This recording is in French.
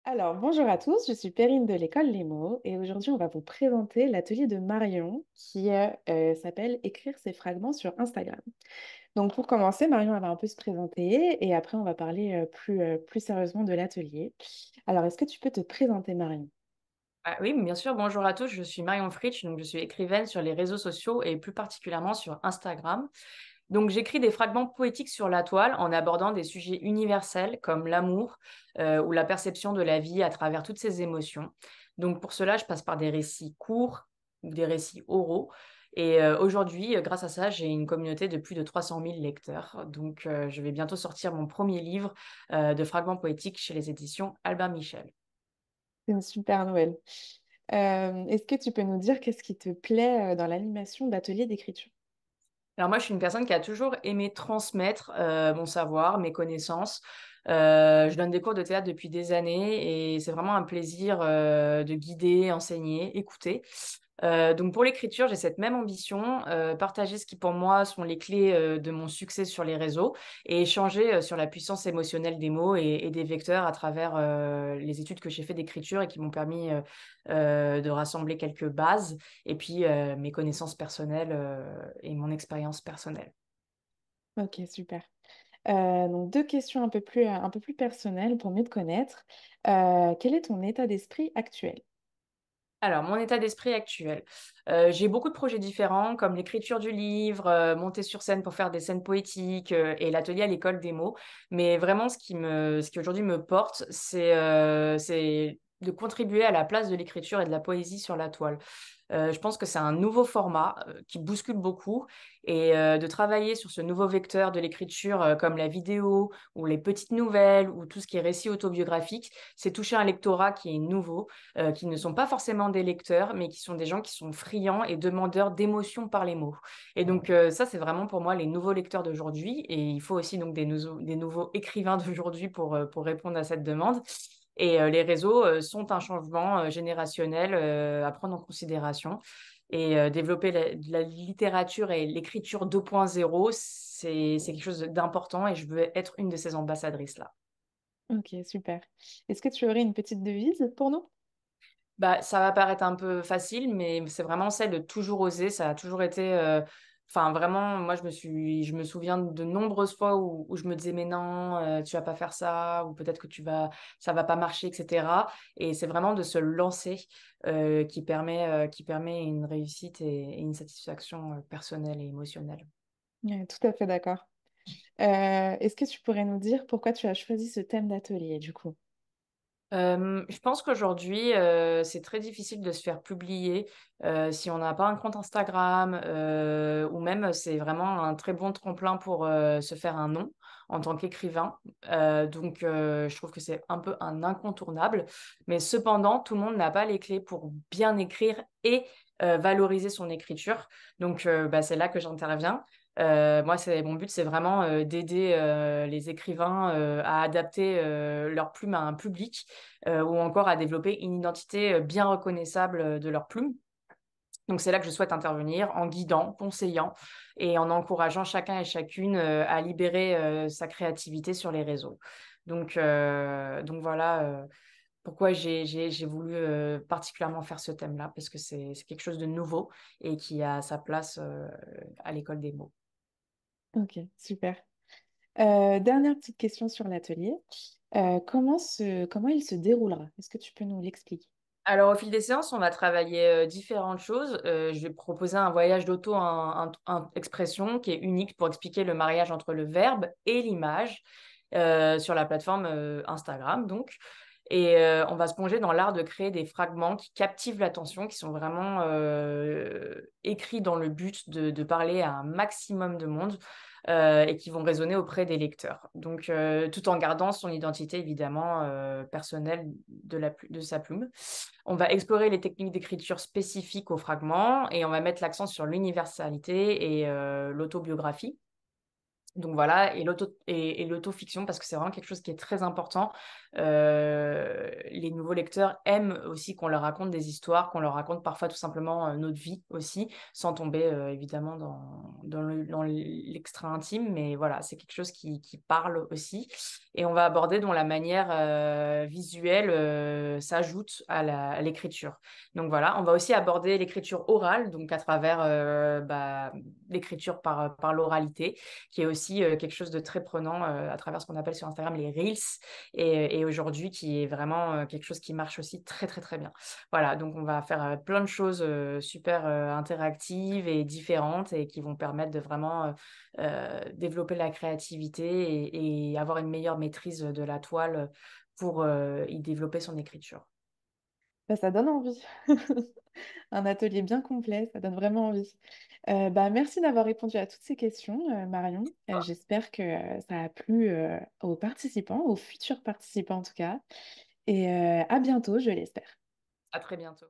Alors, bonjour à tous, je suis Perrine de l'école Les Mots et aujourd'hui on va vous présenter l'atelier de Marion qui s'appelle Écrire ses fragments sur Instagram. Donc pour commencer, Marion elle va un peu se présenter et après on va parler plus sérieusement de l'atelier. Alors, est-ce que tu peux te présenter, Marion? Ah oui, bien sûr. Bonjour à tous. Je suis Marion Fritsch, donc je suis écrivaine sur les réseaux sociaux et plus particulièrement sur Instagram. Donc j'écris des fragments poétiques sur la toile en abordant des sujets universels comme l'amour ou la perception de la vie à travers toutes ces émotions. Donc pour cela, je passe par des récits courts ou des récits oraux. Et aujourd'hui, grâce à ça, j'ai une communauté de plus de 300 000 lecteurs. Donc je vais bientôt sortir mon premier livre de fragments poétiques chez les éditions Albin Michel. C'est une super nouvelle. Est-ce que tu peux nous dire qu'est-ce qui te plaît dans l'animation d'atelier d'écriture? Alors moi, je suis une personne qui a toujours aimé transmettre mon savoir, mes connaissances. Je donne des cours de théâtre depuis des années et c'est vraiment un plaisir de guider, enseigner, écouter. Donc pour l'écriture, j'ai cette même ambition, partager ce qui pour moi sont les clés de mon succès sur les réseaux et échanger sur la puissance émotionnelle des mots et des vecteurs à travers les études que j'ai fait d'écriture et qui m'ont permis de rassembler quelques bases et puis mes connaissances personnelles et mon expérience personnelle. Ok, super. Donc deux questions un peu plus personnelles pour mieux te connaître. Quel est ton état d'esprit actuel? Alors, mon état d'esprit actuel. J'ai beaucoup de projets différents, comme l'écriture du livre, monter sur scène pour faire des scènes poétiques et l'atelier à l'école des mots. Mais vraiment, ce qui aujourd'hui me porte, c'est de contribuer à la place de l'écriture et de la poésie sur la toile. Je pense que c'est un nouveau format qui bouscule beaucoup et de travailler sur ce nouveau vecteur de l'écriture comme la vidéo ou les petites nouvelles ou tout ce qui est récit autobiographique, c'est toucher un lectorat qui est nouveau, qui ne sont pas forcément des lecteurs, mais qui sont des gens qui sont friands et demandeurs d'émotions par les mots. Et donc ça, c'est vraiment pour moi les nouveaux lecteurs d'aujourd'hui et il faut aussi donc des nouveaux écrivains d'aujourd'hui pour répondre à cette demande. Et les réseaux sont un changement générationnel à prendre en considération. Et développer la littérature et l'écriture 2.0, c'est quelque chose d'important et je veux être une de ces ambassadrices-là. Ok, super. Est-ce que tu aurais une petite devise pour nous? Bah, ça va paraître un peu facile, mais c'est vraiment celle de toujours oser. Ça a toujours été, enfin vraiment, moi je me souviens de nombreuses fois où je me disais mais non, tu vas pas faire ça, ou peut-être que ça va pas marcher, etc. Et c'est vraiment de se lancer qui permet une réussite et une satisfaction personnelle et émotionnelle. Ouais, tout à fait d'accord. Est-ce que tu pourrais nous dire pourquoi tu as choisi ce thème d'atelier, du coup? Je pense qu'aujourd'hui, c'est très difficile de se faire publier si on n'a pas un compte Instagram ou même c'est vraiment un très bon tremplin pour se faire un nom en tant qu'écrivain. Donc, je trouve que c'est un peu un incontournable. Mais cependant, tout le monde n'a pas les clés pour bien écrire et valoriser son écriture. Donc, bah, c'est là que j'interviens. Moi, mon but, c'est vraiment d'aider les écrivains à adapter leur plume à un public ou encore à développer une identité bien reconnaissable de leur plume. Donc c'est là que je souhaite intervenir en guidant, conseillant et en encourageant chacun et chacune à libérer sa créativité sur les réseaux. Donc voilà pourquoi j'ai voulu particulièrement faire ce thème-là, parce que c'est quelque chose de nouveau et qui a sa place à l'école des mots. Ok, super. Dernière petite question sur l'atelier. Comment il se déroulera? Est-ce que tu peux nous l'expliquer? Alors, au fil des séances, on va travailler différentes choses. Je vais proposer un voyage d'auto-expression qui est unique pour expliquer le mariage entre le verbe et l'image sur la plateforme Instagram, donc. Et on va se plonger dans l'art de créer des fragments qui captivent l'attention, qui sont vraiment écrits dans le but de parler à un maximum de monde et qui vont résonner auprès des lecteurs. Donc, tout en gardant son identité évidemment personnelle de sa plume. On va explorer les techniques d'écriture spécifiques aux fragments et on va mettre l'accent sur l'universalité et l'autobiographie. Donc voilà, et l'autofiction, parce que c'est vraiment quelque chose qui est très important. Les nouveaux lecteurs aiment aussi qu'on leur raconte des histoires, qu'on leur raconte parfois tout simplement notre vie aussi, sans tomber évidemment dans l'extra intime, mais voilà, c'est quelque chose qui parle aussi. Et on va aborder dont la manière visuelle s'ajoute à l'écriture. Donc voilà, on va aussi aborder l'écriture orale, donc à travers l'écriture par l'oralité, qui est aussi quelque chose de très prenant à travers ce qu'on appelle sur Instagram les Reels, et aujourd'hui qui est vraiment quelque chose qui marche aussi très très très bien. Voilà, donc on va faire plein de choses super interactives et différentes et qui vont permettre de vraiment développer la créativité et avoir une meilleure maîtrise de la toile pour y développer son écriture. Bah, ça donne envie. Un atelier bien complet, ça donne vraiment envie. Merci d'avoir répondu à toutes ces questions, Marion. J'espère que ça a plu aux participants, aux futurs participants en tout cas. Et à bientôt, je l'espère. À très bientôt.